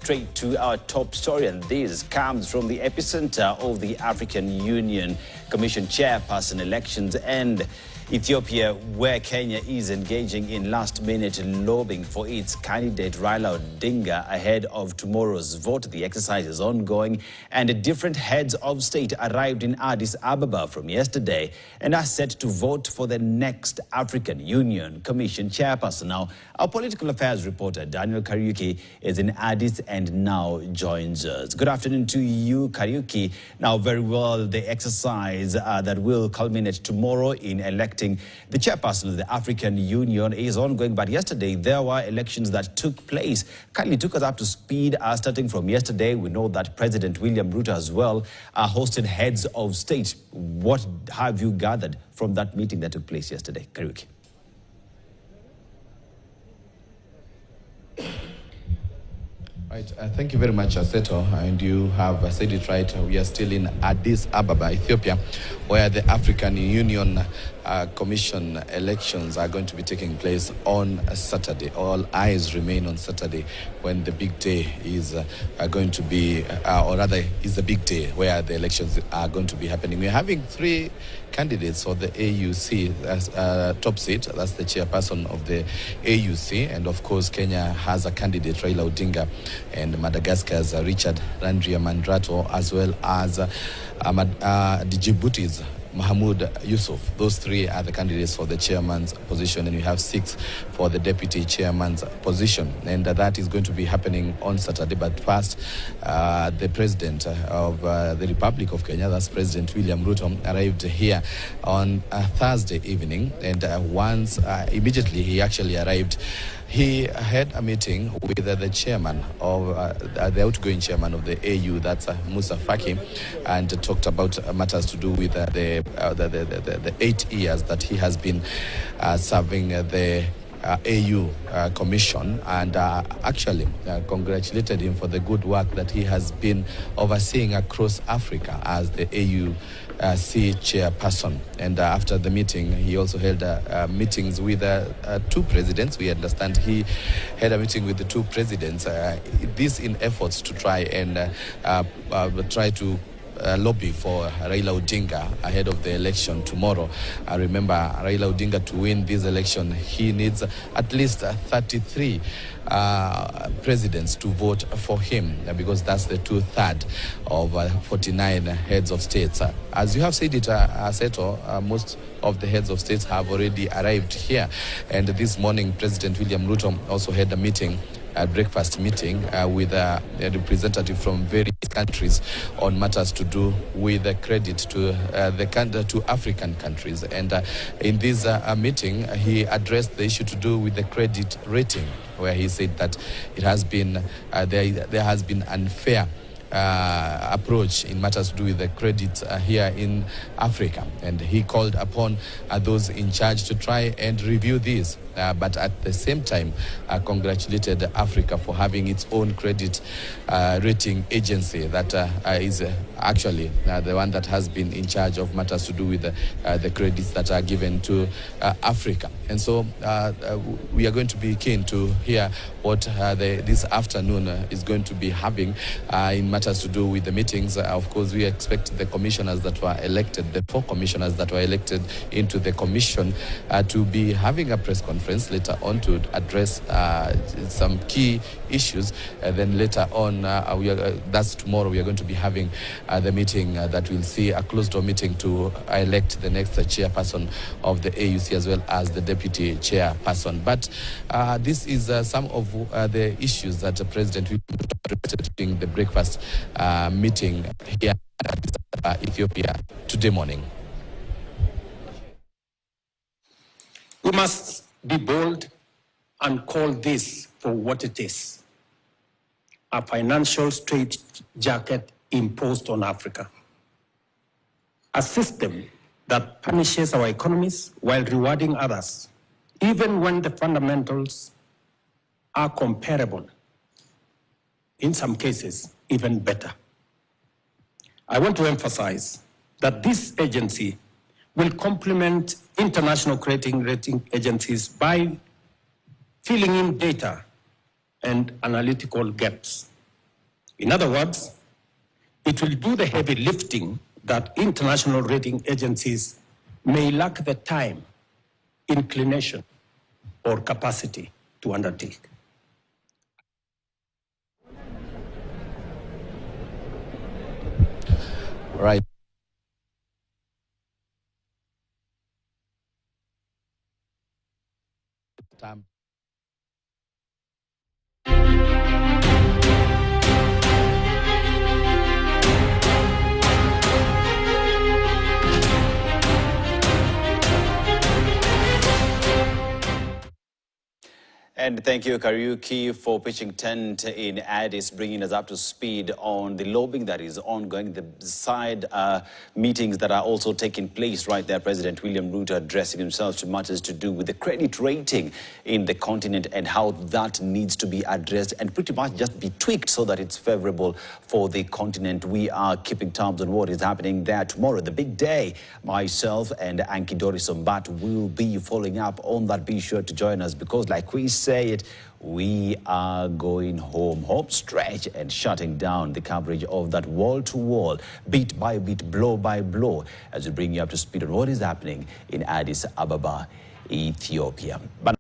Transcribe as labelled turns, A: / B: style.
A: straight to our top story, and this comes from the epicenter of the African Union Commission chairperson elections and Ethiopia, where Kenya is engaging in last-minute lobbying for its candidate Railla Odinga ahead of tomorrow's vote. The exercise is ongoing, and different heads of state arrived in Addis Ababa from yesterday and are set to vote for the next African Union Commission chairperson. Now, our political affairs reporter Daniel Kariuki is in Addis and now joins us. Good afternoon to you, Kariuki. Now, very well, the exercise that will culminate tomorrow in electing the chairperson of the African Union is ongoing, but yesterday there were elections that took place. Kindly took us up to speed. Starting from yesterday, we know that President William Ruto as well hosted heads of state. What have you gathered from that meeting that took place yesterday, Kariuki?
B: Right, thank you very much, Aseto, and you have said it right. We are still in Addis Ababa, Ethiopia, where the African Union Commission elections are going to be taking place on Saturday. All eyes remain on Saturday, when the big day is going to be, or rather is the big day where the elections are going to be happening. We're having three candidates for the AUC as top seat. That's the chairperson of the AUC, and of course Kenya has a candidate, Railla Odinga, and Madagascar's Richard Mandrato, as well as Djibouti's Mahmoud Yusuf. Those three are the candidates for the chairman's position, and we have 6 for the deputy chairman's position, and that is going to be happening on Saturday. But first, the president of the Republic of Kenya, that's President William Ruto, arrived here on Thursday evening, and immediately he actually arrived, he had a meeting with the chairman of the outgoing chairman of the AU, that's Musa Faki, and talked about matters to do with the 8 years that he has been serving the AU Commission, and actually congratulated him for the good work that he has been overseeing across Africa as the AUC chairperson. And after the meeting, he also held meetings with 2 presidents. We understand he had a meeting with the 2 presidents, this in efforts to try and lobby for Railla Odinga ahead of the election tomorrow. I remember, Railla Odinga, to win this election, he needs at least 33 presidents to vote for him, because that's the 2/3 of 49 heads of states. As you have said it, Seto, most of the heads of states have already arrived here, and this morning President William Ruto also had a meeting, a breakfast meeting with a representative from various countries on matters to do with the credit to African countries. And in this meeting, he addressed the issue to do with the credit rating, where he said that it has been there has been unfair approach in matters to do with the credit here in Africa, and he called upon those in charge to try and review this, but at the same time congratulated Africa for having its own credit rating agency that is actually the one that has been in charge of matters to do with the credits that are given to Africa. And so we are going to be keen to hear what this afternoon is going to be having in matters to do with the meetings. Of course, we expect the commissioners that were elected, the 4 commissioners that were elected into the commission, to be having a press conference later on to address some key issues. Then later on, that's tomorrow, we are going to be having the meeting that will see a closed-door meeting to elect the next chairperson of the AUC, as well as the deputy chairperson. But this is some of the issues that the President will be during the breakfast meeting here in Ethiopia today morning.
C: We must be bold and call this for what it is: a financial straitjacket imposed on Africa. A system that punishes our economies while rewarding others, even when the fundamentals are comparable, in some cases even better. I want to emphasize that this agency will complement international rating agencies by filling in data and analytical gaps. In other words, it will do the heavy lifting that international rating agencies may lack the time, inclination, or capacity to undertake.
B: Right. Time.
A: And thank you, Kariuki, for pitching tent in Addis, bringing us up to speed on the lobbying that is ongoing, the side meetings that are also taking place right there. President William Ruto addressing himself to matters to do with the credit rating in the continent and how that needs to be addressed and pretty much just be tweaked so that it's favorable for the continent. We are keeping tabs on what is happening there tomorrow, the big day. Myself and Anki Dorisombat will be following up on that. Be sure to join us because, like we say it, we are going home stretch and shutting down the coverage of that wall-to-wall, beat by beat, blow by blow, as we bring you up to speed on what is happening in Addis Ababa, Ethiopia. But